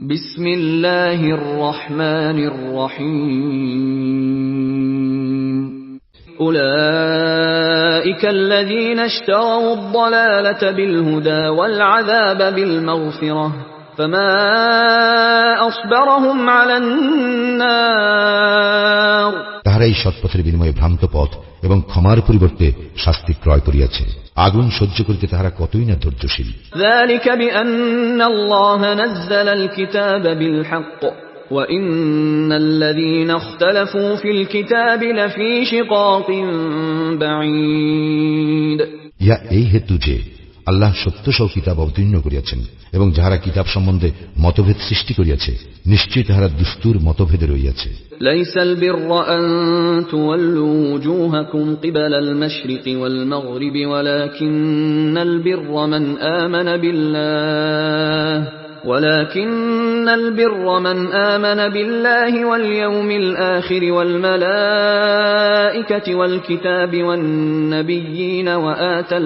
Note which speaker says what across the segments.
Speaker 1: বিসমিল্লাহির রহমানির রহিম উলাইকাল্লাযীনা ইশতারাউদ দালালাতা বিল হুদা ওয়াল আযাবা বিল মাগফিরাহ ফামা আসবারহুম আলান নার।
Speaker 2: তাহারাই সৎপথের বিনিময়ে ভ্রান্ত পথ এবং ক্ষমার পরিবর্তে শাস্তি ক্রয় করিয়াছে। আগুন সহ্য করিতে তাহারা কতই না ধৈর্যশীল।
Speaker 1: যালিকা বিআন্নাল্লাহা নাযালাল কিতাবা বিল হক ওয়া ইন্নাল্লাযীনা ইখতালাফু ফিল কিতাবি লাফী শিকাকিন বাঈদ।
Speaker 2: ইহা এই হেতু যে আল্লাহ সত্যসহ কিতাব অবতীর্ণ করিয়াছেন এবং যাহারা কিতাব সম্বন্ধে মতভেদ সৃষ্টি করিয়াছে নিশ্চয়ই তাহারা দুস্তুর মতভেদে রইয়াছে।
Speaker 1: লাইসাল বিররা আন তুওয়াল্লু ওয়ুজুহাকুম কিবালাল মাশরিকি ওয়াল মাগরিবি ওয়ালাকিন্নাল বিররা মান আমানা বিল্লাহ ولكن البر من آمن بالله واليوم الآخر والملائكة والكتاب والنبيين وآتى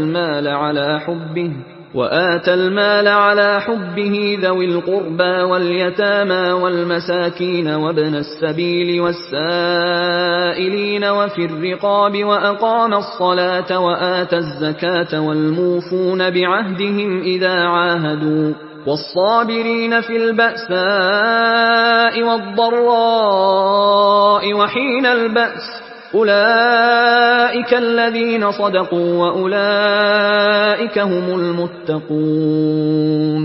Speaker 1: المال على حبه ذوي القربى واليتامى والمساكين وابن السبيل والسائلين وفي الرقاب وأقام الصلاة وآتى الزكاة والموفون بعهدهم إذا عاهدوا والصابرين في البأساء والضراء وحين البأس أولئك الذين صدقوا وأولئك هم المتقون।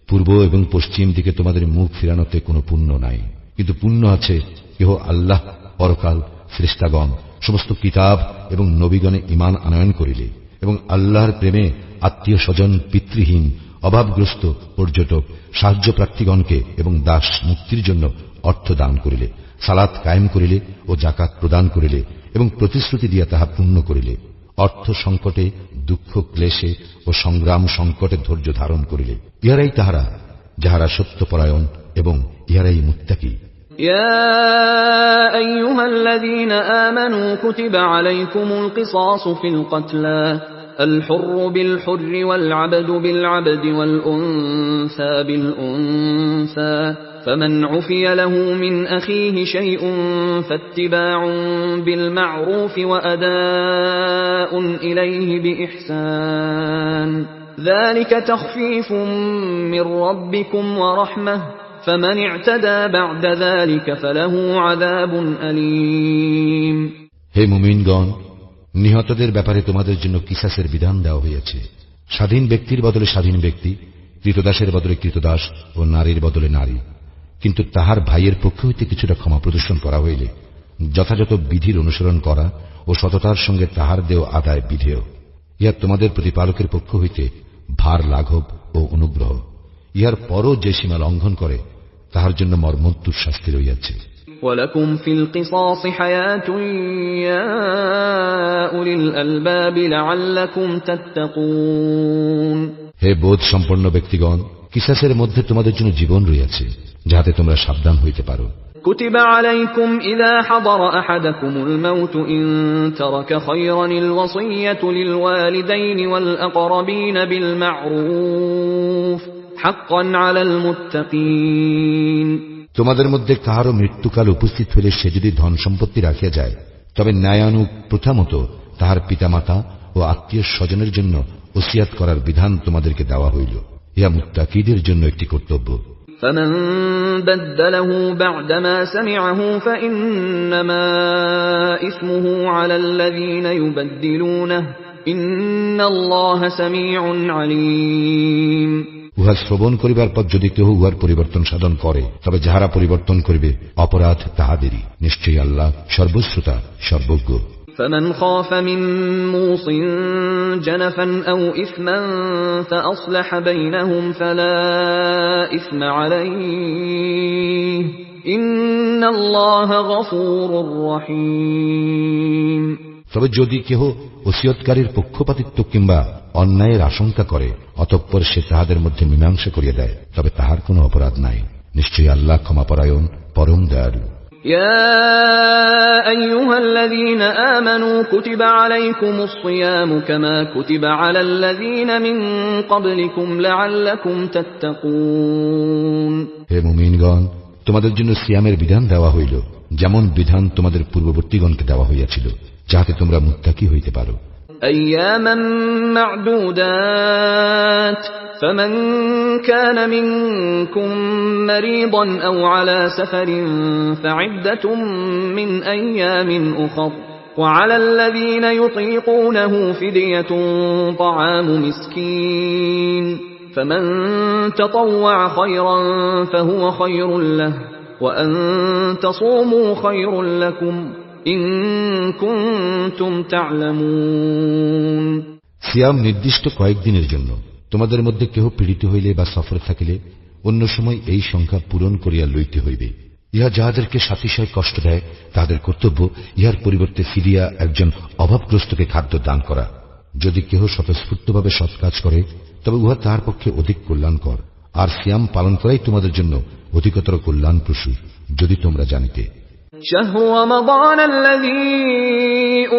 Speaker 2: পূর্ব এবং পশ্চিম দিকে তোমাদের মুখ ফিরানোতে কোনো পুণ্য নাই, কিন্তু পুণ্য আছে কেহ আল্লাহ, পরকাল, ফেরেশতাগণ, সমস্ত কিতাব এবং নবীগণে ঈমান আনয়ন করিলে এবং আল্লাহর প্রেমে আত্মীয় স্বজন, পিতৃহীন, অভাবগ্রস্ত, পর্যটক, সাহায্য প্রার্থীগণকে এবং দাস মুক্তির জন্য অর্থ দান করিলে, সালাত কায়েম করিলে ও যাকাত প্রদান করিলে এবং প্রতিশ্রুতি দিয়া তাহা পূর্ণ করিলে, অর্থ সংকটে, দুঃখ ক্লেশে ও সংগ্রাম সংকটে ধৈর্য ধারণ করিলে, ইহারাই তাহারা যাহারা সত্যপরায়ণ এবং ইহারাই মুত্তাকী।
Speaker 1: ইয়া আইয়ুহাল্লাযীনা আমানু কুতিবা আলাইকুমুল কিসাসু ফিল কতলা الحر بالحر والعبد بالعبد والأنثى بالأنثى فمن عفي له من أخيه شيء فاتباع بالمعروف وأداء إليه بإحسان ذلك تخفيف من ربكم ورحمة فمن اعتدى بعد ذلك فله عذاب أليم।
Speaker 2: হে মুমিনগণ, নিহতদের ব্যাপারে তোমাদের জন্য কিসাসের বিধান দেওয়া হয়েছে। স্বাধীন ব্যক্তির বদলে স্বাধীন ব্যক্তি, কৃতদাসের বদলে কৃতদাস ও নারীর বদলে নারী। কিন্তু তাহার ভাইয়ের পক্ষ হইতে কিছুটা ক্ষমা প্রদর্শন করা হইলে যথাযথ বিধির অনুসরণ করা ও সততার সঙ্গে তাহার দেও আদায় বিধেয়। ইহা তোমাদের প্রতিপালকের পক্ষ হইতে ভার লাঘব ও অনুগ্রহ। ইহার পরও যে সীমা লঙ্ঘন করে তাহার জন্য মর্মন্তুদ শাস্তি রইয়াছে।
Speaker 1: وَلَكُمْ فِي الْقِصَاصِ حَيَاةٌ يَا أُولِي الْأَلْبَابِ لَعَلَّكُمْ تَتَّقُونَ।
Speaker 2: হে বোধ সম্পন্ন ব্যক্তিগণ, কিসাসের মধ্যে তোমাদের জন্য জীবন রয়েছে, যাহাতে তোমরা সাবধান হইতে পারো।
Speaker 1: كُتِبَ عَلَيْكُمْ إِذَا حَضَرَ أَحَدَكُمُ الْمَوْتُ إِن تَرَكَ خَيْرًا الْوَصِيَّةُ لِلْوَالِدَيْنِ وَالْأَقْرَبِينَ بِالْمَعْرُوفِ حَقًّا عَلَى الْمُتَّقِينَ।
Speaker 2: তোমাদের মধ্যে কাহারও মৃত্যুকাল উপস্থিত হইলে সে যদি ধন সম্পত্তি রাখিয়া যায়, তবে ন্যায়ানুগ প্রথা মতো তাহার পিতামাতা ও আত্মীয় স্বজনের জন্য ওসিয়াত করার বিধান তোমাদেরকে দেওয়া হইল। ইহা মুত্তাকীদের জন্য একটি কর্তব্য।
Speaker 1: فمن بدله بعدما سمعه فإنما إثمه على الذين يبدلونه إن الله سميع عليم।
Speaker 2: উহা শ্রবণ করিবার পর যদি কেহ উহার পরিবর্তন সাধন করে, তবে যাহারা পরিবর্তন করিবে অপরাধ তাহাদেরই। নিশ্চয়ই আল্লাহ সর্বশ্রোতা, সর্বজ্ঞ।
Speaker 1: فمن خاف من موص جنفا أو إثما فأصلح بينهم فلا إثم عليه إن الله غفور رحيم।
Speaker 2: তবে যদি কেহ ওসিয়তকারীর পক্ষপাতিত্ব কিংবা অন্যায়ের আশঙ্কা করে অতঃপর সে তাহাদের মধ্যে মীমাংসা করিয়া দেয়, তবে তাহার কোনো অপরাধ নাই। নিশ্চয়ই আল্লাহ ক্ষমাপরায়ণ, পরম দয়ালু।
Speaker 1: يا أيها الذين آمنوا كتب عليكم الصيام كما كتب على الذين من قبلكم لعلكم تتقون
Speaker 2: হে মুমিনগণ, তোমাদের জন্য সিয়ামের বিধান দেওয়া হইল যেমন বিধান তোমাদের পূর্ববর্তীগণকে দেওয়া হইয়াছিল, যাহাতে তোমরা মুত্তাকি হইতে পারো।
Speaker 1: أياما معدودات فمن كان منكم مريضا أو على سفر فعدة من أيام أخر وعلى الذين يطيقونه فدية طعام مسكين فمن تطوع خيرا فهو خير له وأن تصوموا خير لكم إن كنتم تعلمون
Speaker 2: সিয়াম নির্দিষ্ট কয়েকদিনের জন্য। তোমাদের মধ্যে কেহ পীড়িত হইলে বা সফরে থাকিলে অন্য সময় এই সংখ্যা পূরণ করিয়া লইতে হইবে। ইহা যাহাদেরকে সাতিশয় কষ্ট দেয় তাহাদের কর্তব্য ইহার পরিবর্তে ফিরিয়া একজন অভাবগ্রস্তকে খাদ্য দান করা। যদি কেহ স্বতঃস্ফূর্তভাবে সৎ কাজ করে তবে উহা তাহার পক্ষে অধিক কল্যাণকর, আর সিয়াম পালন করাই তোমাদের জন্য অধিকতর কল্যাণপ্রসূ, যদি তোমরা জানিতে।
Speaker 1: شهر رمضان الذي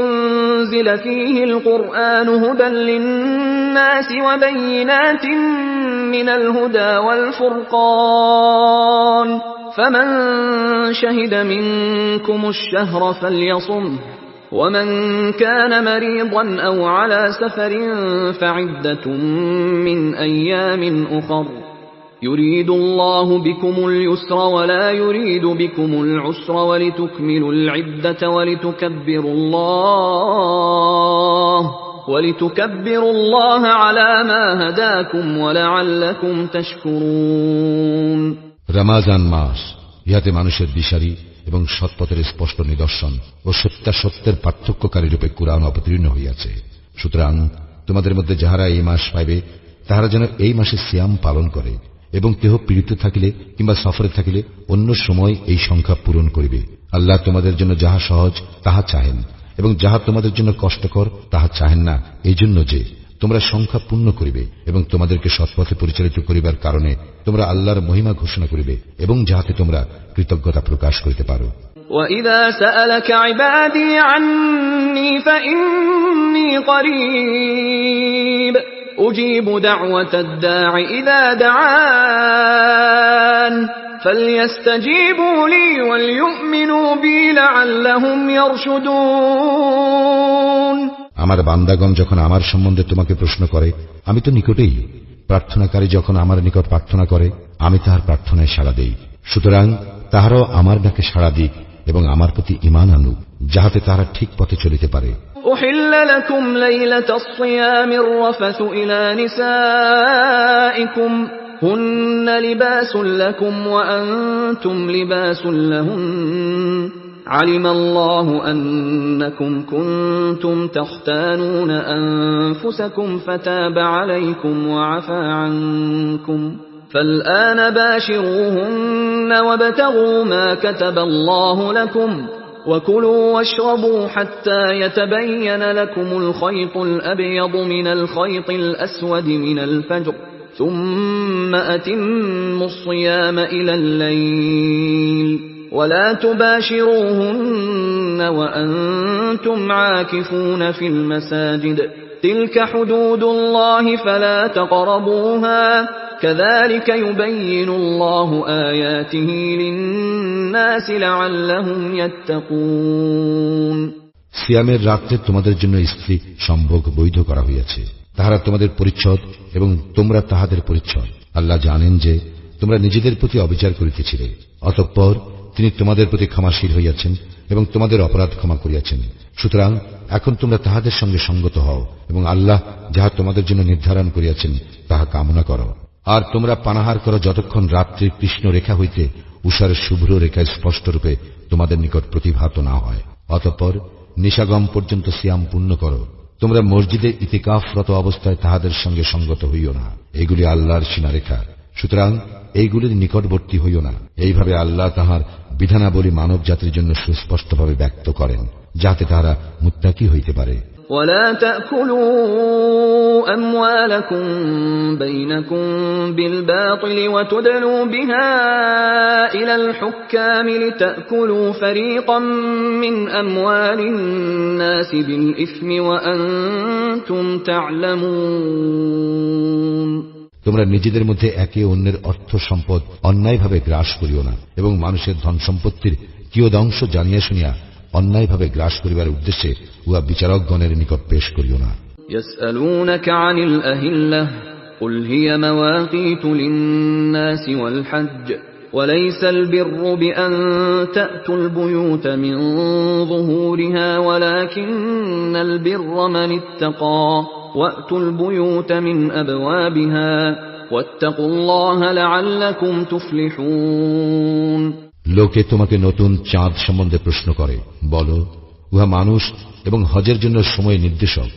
Speaker 1: أنزل فيه القرآن هدى للناس وبينات من الهدى والفرقان فمن شهد منكم الشهر فليصمه ومن كان مريضا أو على سفر فعدة من أيام أخر يريد الله بكم اليسر ولا يريد بكم العسر ولتكملوا العدة ولتكبروا الله على ما هداكم ولعلكم تشكرون
Speaker 2: রমাজান মাস, ইহাতে মানুষের দিশারি এবং সৎপথের স্পষ্ট নিদর্শন ও সত্যাসত্যের পার্থক্যকারী রূপে কুরআন অবতীর্ণ হইয়াছে। সুতরাং তোমাদের মধ্যে যাহারা এই মাস পাইবে তাহারা যেন এই মাসে সিয়াম পালন করে, এবং কেহ পীড়িত থাকিলে কিংবা সফরে থাকিলে অন্য সময় এই সংখ্যা পূরণ করিবে। আল্লাহ তোমাদের জন্য যাহা সহজ তাহা চাহেন, এবং যাহা তোমাদের জন্য কষ্টকর তাহা চাহেন না, এই জন্য যে তোমরা সংখ্যা পূর্ণ করিবে এবং তোমাদেরকে সৎপথে পরিচালিত করিবার কারণে তোমরা আল্লাহর মহিমা ঘোষণা করিবে, এবং যাহাতে তোমরা কৃতজ্ঞতা প্রকাশ করিতে পারো।
Speaker 1: وَإِذَا سَأَلَكَ عِبَادِي عَنِّي فَإِنِّي قَرِيبٌ أُجِيبُ دَعْوَةَ الدَّاعِ إِذَا دَعَانِ فَلْيَسْتَجِيبُوا لِي وَلْيُؤْمِنُوا بِي لَعَلَّهُمْ يَرْشُدُونَ
Speaker 2: আমার বান্দাগণ যখন আমার সম্বন্ধে তোমাকে প্রশ্ন করে, আমি তো নিকটেই। প্রার্থনাকারী যখন আমার নিকট প্রার্থনা করে, আমি তাহার প্রার্থনায় সাড়া দেই। সুতরাং তাহারাও আমার ডাকে সাড়া দিক এবং আমার প্রতি ঈমান আনুক, যাহাতে তাহারা ঠিক পথে চলিতে পারে।
Speaker 1: أحل لكم ليلة الصيام الرفث إلى نسائكم هن لباس لكم وأنتم لباس لهن علم الله أنكم كنتم تختانون أنفسكم فتاب عليكم وعفى عنكم فالآن باشروهن وابتغوا ما كتب الله لكم وكلوا واشربوا حتى يتبين لكم الخيط الأبيض من الخيط الأسود من الفجر ثم أتموا الصيام إلى الليل ولا تباشروهن وأنتم عاكفون في المساجد تلك حدود الله فلا تقربوها كذلك يبين الله آياته للناس لعلهم يتقون
Speaker 2: সিয়ামের রাত্রে তোমাদের জন্য স্ত্রী সম্ভোগ বৈধ করা হইয়াছে, তাহারা তোমাদের পরিচ্ছদ এবং তোমরা তাহাদের পরিচ্ছদ। আল্লাহ জানেন যে তোমরা নিজেদের প্রতি অবিচার করিতেছিলে, অতঃপর তিনি তোমাদের প্রতি ক্ষমাশীল হইয়াছেন এবং তোমাদের অপরাধ ক্ষমা করিয়াছেন। সুতরাং এখন তোমরা তাহাদের সঙ্গে সঙ্গত হও এবং আল্লাহ যাহা তোমাদের জন্য নির্ধারণ করিয়াছেন তাহা কামনা করো। আর তোমরা পানাহার করো যতক্ষণ রাত্রির কৃষ্ণ রেখা হইতে উষার শুভ্র রেখায় স্পষ্টরূপে তোমাদের নিকট প্রতিভাত না হয়। অতঃপর নিশাগম পর্যন্ত সিয়াম পূর্ণ করো। তোমরা মসজিদে ইতিকাফরত অবস্থায় তাহাদের সঙ্গে সঙ্গত হইও না, এইগুলি আল্লাহর সীমারেখা। সুতরাং এইগুলির নিকটবর্তী হইও না। এইভাবে আল্লাহ তাহার বিধানাবলী মানব জাতির জন্য সুস্পষ্টভাবে ব্যক্ত করেন, যাতে তাহারা মুত্তাকি হইতে পারে।
Speaker 1: ولا تأكلوا أموالكم بينكم بالباطل وتدلوا بها إلى الحكام لتأكلوا فريقا من أموال الناس بالإثم وأنتم تعلمون।
Speaker 2: তোমরা নিজেদের মধ্যে একে অন্যের অর্থ সম্পদ অন্যায়ভাবে গ্রাস করিও না এবং মানুষের ধন সম্পত্তির কিয়দংশ জানিয়া শুনিয়া অন্যায়ভাবে গ্রাস করিবার উদ্দেশ্যে উহা বিচারকগণের নিকট পেশ করিও না।
Speaker 1: يسألونك عن الأهلة قل هي مواقيت للناس والحج وليس البر بأن تأتوا البيوت من ظهورها ولكن البر من اتقى وأتوا البيوت من أبوابها واتقوا الله لعلكم تفلحون।
Speaker 2: লোকে তোমাকে নতুন চাঁদ সম্বন্ধে প্রশ্ন করে, বলো উহা মানুষ এবং হজের জন্য সময় নির্দেশক।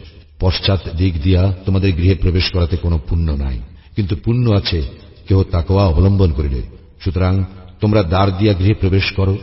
Speaker 2: পশ্চাৎ দিক দিয়া তোমাদের গৃহে প্রবেশ করাতে কোনো পুণ্য নাই, কিন্তু পুণ্য আছে কেহ তাকওয়া অবলম্বন করিলে। সুতরাং তোমরা দ্বার দিয়া গৃহে প্রবেশ করো,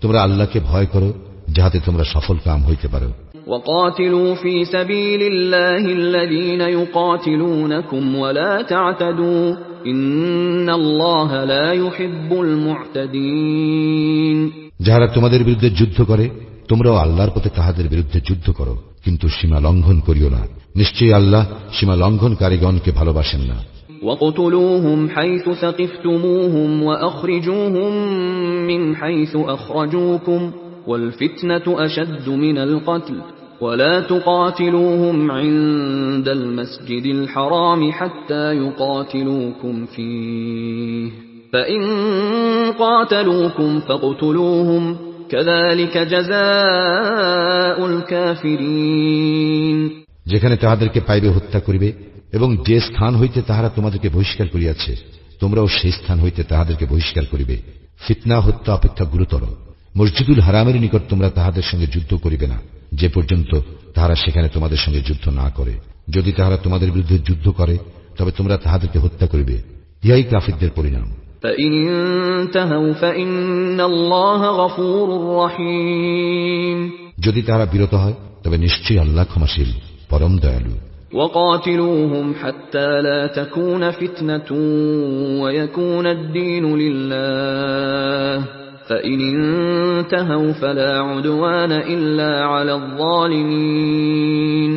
Speaker 2: তোমরা আল্লাহকে ভয় করো, যাহাতে তোমরা সফল কাম হইতে পারো।
Speaker 1: وقاتلوا في سبيل الله الذين يقاتلونكم ولا تعتدوا إن الله لا يحب المعتدين।
Speaker 2: যাহারা তোমাদের বিরুদ্ধে যুদ্ধ করে তোমরাও আল্লাহর পথে তাহাদের বিরুদ্ধে যুদ্ধ করো, কিন্তু সীমা লঙ্ঘন করিও না। নিশ্চয়ই আল্লাহ সীমা লঙ্ঘনকারীগণকে ভালোবাসেন না।
Speaker 1: وَاقْتُلُوهُمْ حَيْثُ ثَقِفْتُمُوهُمْ وَأَخْرِجُوهُمْ مِنْ حَيْثُ أَخْرَجُوكُمْ وَالْفِتْنَةُ أَشَدُّ مِنَ الْقَتْلِ وَلَا تُقَاتِلُوهُمْ عِندَ الْمَسْجِدِ الْحَرَامِ حَتَّى يُقَاتِلُوكُمْ فِيهِ فَإِنْ قَاتَلُوكُمْ فَاقْتُلُوهُمْ كَذَلِكَ جَزَاءُ الْكَافِرِينَ।
Speaker 2: যেখানে তাহাদেরকে পাইবে হত্যা করিবে এবং যে স্থান হইতে তাহারা তোমাদেরকে বহিষ্কার করিয়াছে তোমরাও সেই স্থান হইতে তাহাদেরকে বহিষ্কার করিবে। ফিতনা হত্যা অপেক্ষা গুরুতর। মসজিদুল হারামের নিকট তোমরা তাহাদের সঙ্গে যুদ্ধ করিবে না যে পর্যন্ত তাহারা সেখানে তোমাদের সঙ্গে যুদ্ধ না করে। যদি তাহারা তোমাদের বিরুদ্ধে যুদ্ধ করে তবে তোমরা তাহাদেরকে হত্যা করিবে। ইহাই কাফিরদের পরিণাম।
Speaker 1: فَإِنِ انْتَهَوْا فَإِنَّ اللَّهَ غَفُورٌ رَحِيمٌ।
Speaker 2: যদি তাহারা বিরত হয় তবে নিশ্চয়ই আল্লাহ ক্ষমাশীল, পরম দয়ালু।
Speaker 1: وَقَاتِلُوهُمْ حَتَّى لَا تَكُونَ فِتْنَةٌ وَيَكُونَ الدِّينُ لِلَّهِ فَإِنِ انْتَهَوْا فَلَا عُدْوَانَ إِلَّا عَلَى الظَّالِمِينَ।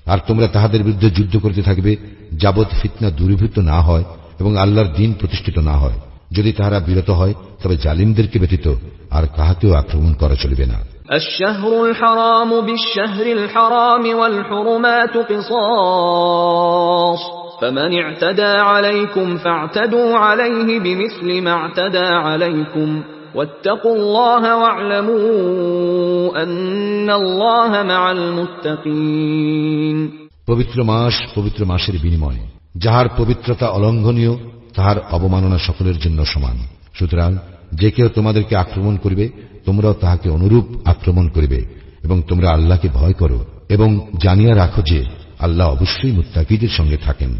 Speaker 2: আর তোমরা তাহাদের বিরুদ্ধে যুদ্ধ করতে থাকবে যাবৎ ফিতনা দূরীভূত না হয় এবং আল্লাহর দ্বীন প্রতিষ্ঠিত না হয়। যদি তাহারা বিরত হয় তবে জালিমদেরকে ব্যতীত আর কাহাকেও আক্রমণ করা চলিবে না।
Speaker 1: الشهر الحرام بالشهر الحرام والحرمات قصاص فمن اعتدى عليكم فاعتدوا عليه بمثل ما اعتدى عليكم واتقوا الله واعلموا أن الله مع المتقين।
Speaker 2: পবিত্র মাস পবিত্র মাসের বিনিময়ে যাহার পবিত্রতা অলঙ্ঘনীয় তাহার অবমাননা সকলের জন্য সমান। সুতরাং যে কেউ তোমাদেরকে আক্রমণ করিবে তোমরাও তাহাকে অনুরূপ আক্রমণ করিবে এবং তোমরা আল্লাহকে ভয় করো এবং জানিয়া রাখো যে আল্লাহ অবশ্যই মুত্তাকীদের সঙ্গে থাকেন।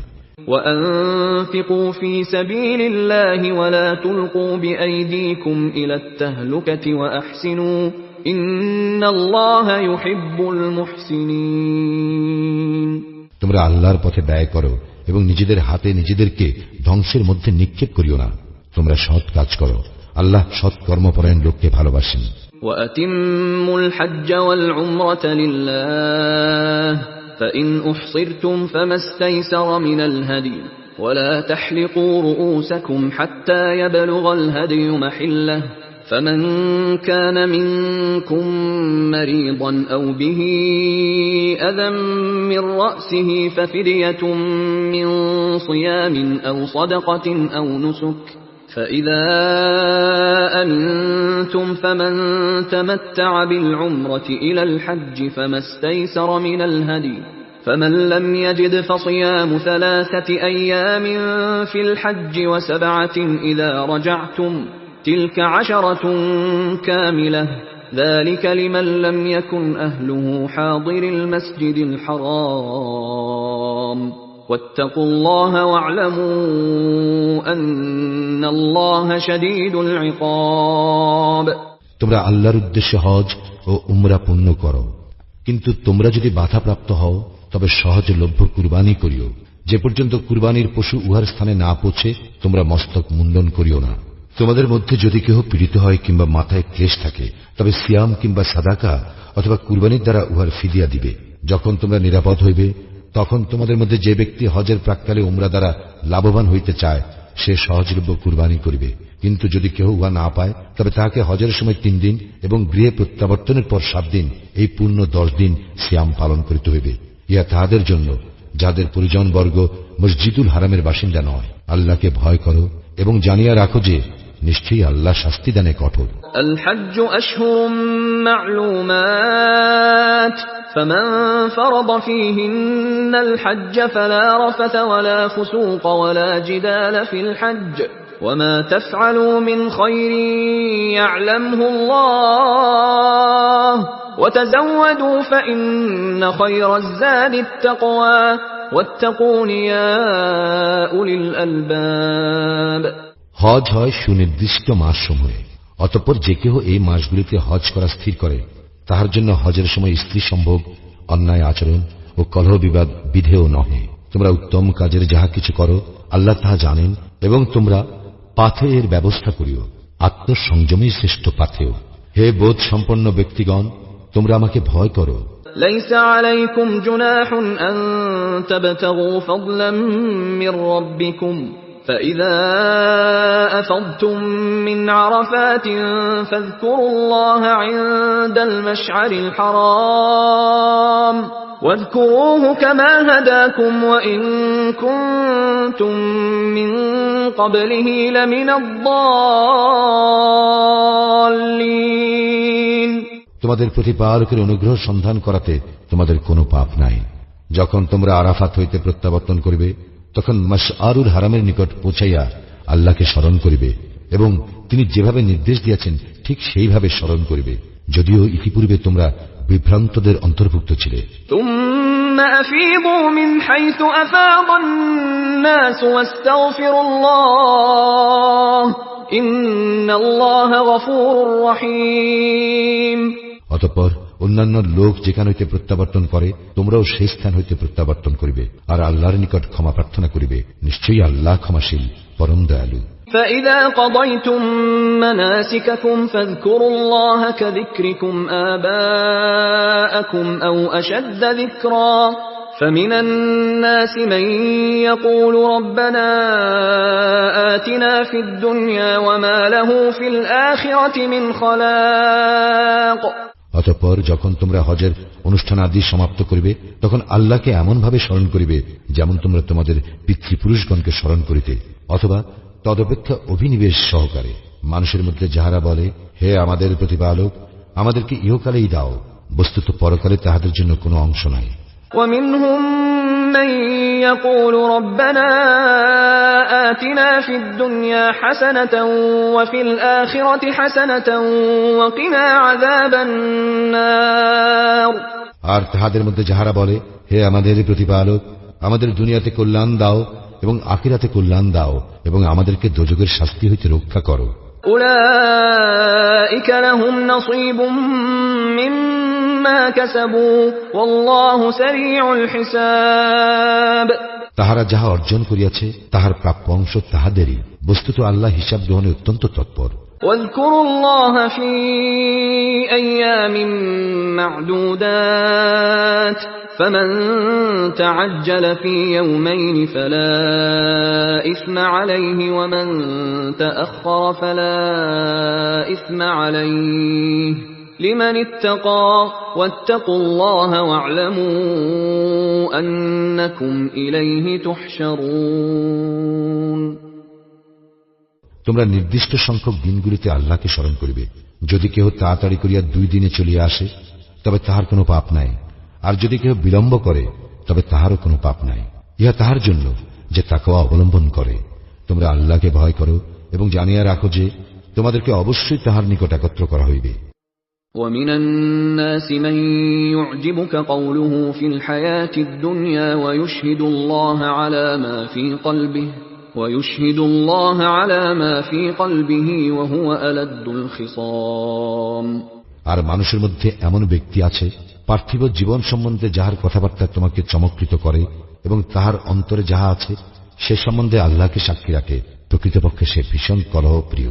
Speaker 1: وَأَنفِقُوا فِي سَبِيلِ اللَّهِ وَلَا تُلْقُوا بِأَيْدِيكُمْ إِلَى التَّهْلُكَةِ وَأَحْسِنُوا إِنَّ اللَّهَ يُحِبُّ الْمُحْسِنِينَ।
Speaker 2: তোমরা আল্লাহর পথে ব্যয় করো এবং নিজেদের হাতে নিজেদেরকে ধ্বংসের মধ্যে নিক্ষেপ করিও না। তোমরা সৎ কাজ করো, আল্লাহ সৎ কর্মপরায়ণ লোককে ভালোবাসেন।
Speaker 1: وَأَتِمُّوا الْحَجَّ وَالْعُمْرَةَ لِلَّهِ فَإِنْ أُحْصِرْتُمْ فَمَا اسْتَيْسَرَ مِنَ الْهَدْيِ وَلَا تَحْلِقُوا رُؤُوسَكُمْ حَتَّى يَبْلُغَ الْهَدْيُ مَحِلَّهُ فَمَنْ كَانَ مِنْكُمْ مَرِيضًا أَوْ بِهِ أَذًى مِنْ رَأْسِهِ فَفِدْيَةٌ مِنْ صِيَامٍ أَوْ صَدَقَةٍ أَوْ نُسُكٍ فَإِذَا أَمِنْتُمْ فَمَنْ تَمَتَّعَ بِالْعُمْرَةِ إِلَى الْحَجِّ فَمَا اسْتَيْسَرَ مِنَ الْهَدْيِ فَمَنْ لَمْ يَجِدْ فَصِيَامُ 3 أَيَّامٍ فِي الْحَجِّ و7 إِذَا رَجَعْتُمْ تِلْكَ 10 كَامِلَةٌ ذَلِكَ لِمَنْ لَمْ يَكُنْ أَهْلُهُ حَاضِرِ الْمَسْجِدِ الْحَرَامِ وَاتَّقُوا اللَّهَ وَاعْلَمُوا أَنَّ اللَّهَ شَدِيدُ الْعِقَابِ।
Speaker 2: তোমরা আল্লাহর উদ্দেশ্যে হজ ও উমরা পূর্ণ করো কিন্তু তোমরা যদি বাধাপ্রাপ্ত হও তবে সহজলভ্য কুরবানি করিও। যে পর্যন্ত কুরবানির পশু উহার স্থানে না পৌঁছে তোমরা মস্তক মুন্ডন করিও না। তোমাদের মধ্যে যদি কেহ পীড়িত হয় কিংবা মাথায় ক্লেশ থাকে তবে সিয়াম কিংবা সাদাকা অথবা কুরবানির দ্বারা উহার ফিদিয়া দিবে। যখন তোমরা নিরাপদ হইবে তখন তোমাদের মধ্যে যে ব্যক্তি হজের প্রাক্কালে উমরা দ্বারা লাভবান হইতে চায় সে সহজলভ্য কুরবানি করিবে। কিন্তু যদি কেহ উহা না পায় তবে তাহাকে হজের সময় 3 দিন এবং গৃহে প্রত্যাবর্তনের পর 7 দিন এই পূর্ণ 10 দিন সিয়াম পালন করিতে হইবে। ইহা তাহাদের জন্য যাদের পরিজনবর্গ মসজিদুল হারামের বাসিন্দা নয়। আল্লাহকে ভয় করো এবং জানিয়া রাখো যে নিশ্চয়ই আল্লাহ শাস্তি দানে কঠোর।
Speaker 1: আল হজ্জ আশহুরুম মা'লুমাত ফামান ফারাদা ফীহিন্নাল হজ্জ ফালা রাফাথ ওয়ালা ফুসুক ওয়ালা জিদাল ফিল হজ্জ ওয়ামা তাফআলু মিন খায়রিন ইয়া'লামহু আল্লাহ ওয়াতাযাওয়াদু ফাইন্না খায়রাজ যাদিত তাকওয়া ওয়াত্তাকুন ইয়া উলিল আলবাব।
Speaker 2: হজ হয় সুনির্দিষ্ট মাসসমূহে। অতঃপর যে কেহ এই মাসগুলিতে হজ করা স্থির করে তাহার জন্য হজের সময় স্ত্রী সম্ভোগ, অন্যায় আচরণ ও কলহ বিবাদ বিধেয় নহে। তোমরা উত্তম কাজের যাহা কিছু করো আল্লাহ তাহা জানেন এবং তোমরা পাথেয়ের ব্যবস্থা করিও। আত্মসংযমী শ্রেষ্ঠ পাথেয়। হে বোধ সম্পন্ন ব্যক্তিগণ, তোমরা আমাকে ভয় করো।
Speaker 1: লাইসা আলাইকুম জুনাহুন আন তাবতাগু ফাদলাম মির রাব্বিকুম فإذا أفضتم من عرفات فاذكروا الله عند المشعر الحرام واذكروه كما هداكم وإن كنتم من قبله لمن الضالين।
Speaker 2: তোমাদের প্রতিপালকের অনুগ্রহ সন্ধান করাতে তোমাদের কোনো পাপ নাই। যখন তোমরা আরাফাত হইতে প্রত্যাবর্তন করিবে তখন মাশআরুল হারামের নিকট পৌঁছাইয়া আল্লাহকে স্মরণ করিবে এবং তিনি যেভাবে নির্দেশ দিয়েছেন ঠিক সেইভাবে স্মরণ করিবে, যদিও ইতিপূর্বে তোমরা বিভ্রান্তদের অন্তর্ভুক্ত ছিলে।
Speaker 1: তুম্মা আফীদু মিন হাইসু আফাদান নাস ওয়াস্তাগফিরুল্লাহ ইন্নাল্লাহা গফুরুর রহিম।
Speaker 2: অতঃপর অন্যান্য লোক যেখান হইতে প্রত্যাবর্তন করে তোমরাও সেই স্থান হইতে প্রত্যাবর্তন করিবে আর আল্লাহর নিকট ক্ষমা প্রার্থনা করিবে। নিশ্চয়ই আল্লাহ ক্ষমাশীল, পরম দয়ালু।
Speaker 1: فَإِذَا قَضَيْتُم مَّنَاسِكَكُمْ فَاذْكُرُوا اللَّهَ كَذِكْرِكُمْ آبَاءَكُمْ أَوْ أَشَدَّ ذِكْرًا فَمِنَ النَّاسِ مَن يَقُولُ رَبَّنَا آتِنَا فِي الدُّنْيَا وَمَا لَهُ فِي الْآخِرَةِ مِنْ خَلَاقٍ।
Speaker 2: অতঃপর যখন তোমরা হজের অনুষ্ঠান আদি সমাপ্ত করিবে তখন আল্লাহকে এমন ভাবে স্মরণ করিবে যেমন তোমরা তোমাদের পিতৃপুরুষগণকে স্মরণ করিতে, অথবা তদপেক্ষা অভিনিবেশ সহকারে। মানুষের মধ্যে যাহারা বলে, হে আমাদের প্রতিপালক, আমাদেরকে ইহকালেই দাও, বস্তুত পরকালে তাহাদের জন্য কোনো অংশ নাই।
Speaker 1: ومنهم من يقول ربنا آتنا في الدنيا حسنة وفي الآخرة حسنة وقنا عذاب النار।
Speaker 2: আর তাহাদের মধ্যে যাহারা বলে, হে আমাদের প্রতিপালক, আমাদের দুনিয়াতে কল্যাণ দাও এবং আখিরাতে কল্যাণ দাও এবং আমাদেরকে দোজখের শাস্তি হইতে রক্ষা করো।
Speaker 1: أولئك لهم نصيب مما كسبوا والله سريع الحساب।
Speaker 2: তাহারা যাহা অর্জন করিয়াছে তাহার প্রাপ্য অংশ তাহাদেরই, বস্তুত আল্লাহ হিসাব গ্রহণে অত্যন্ত তৎপর।
Speaker 1: واذكروا الله في أيام معدودات فمن تعجل في يومين فلا إثم عليه ومن تأخر فلا إثم عليه لمن اتقى واتقوا الله واعلموا أنكم إليه تحشرون।
Speaker 2: তোমরা নির্দিষ্ট সংখ্যক দিনগুলিতে আল্লাহকে স্মরণ করিবে। যদি কেহ তাড়াতাড়ি করিয়া 2 দিনে চলিয়া আসে তবে তাহার কোনো পাপ নাই, আর যদি কেহ বিলম্ব করে তবে তাহারও কোনো পাপ নাই। ইহা তাহার জন্য যে তাকওয়া অবলম্বন করে। তোমরা আল্লাহকে ভয় করো এবং জানিয়া রাখো যে তোমাদেরকে অবশ্যই তাহার নিকট একত্র করা হইবে।
Speaker 1: ومن الناس من يعجبك قوله في الحياة الدنيا ويشهد الله على ما في قلبه وهو ألد الخصام।
Speaker 2: আর মানুষের মধ্যে এমন ব্যক্তি আছে পার্থিব জীবন সম্বন্ধে যাহার কথাবার্তা তোমাকে চমৎকৃত করে এবং তাহার অন্তরে যাহা আছে সে সম্বন্ধে আল্লাহকে সাক্ষী রাখে, প্রকৃতপক্ষে সে ভীষণ কলহপ্রিয়।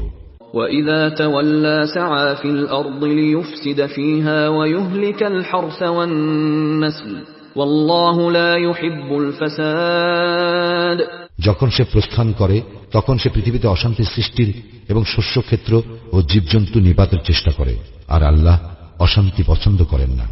Speaker 1: وَإِذَا تَوَلَّى سَعَى فِي الْأَرْضِ لِيُفْسِدَ فِيهَا وَيُهْلِكَ الْحَرْثَ وَالنَّسْلَ وَاللَّهُ لَا يُحِبُّ الْفَسَادَ।
Speaker 2: যখন সে প্রস্থান করে তখন সে পৃথিবীতে অশান্তি সৃষ্টির এবং শস্যক্ষেত্র ও জীবজন্তু নিপাতের চেষ্টা করে, আর আল্লাহ অশান্তি পছন্দ করেন না।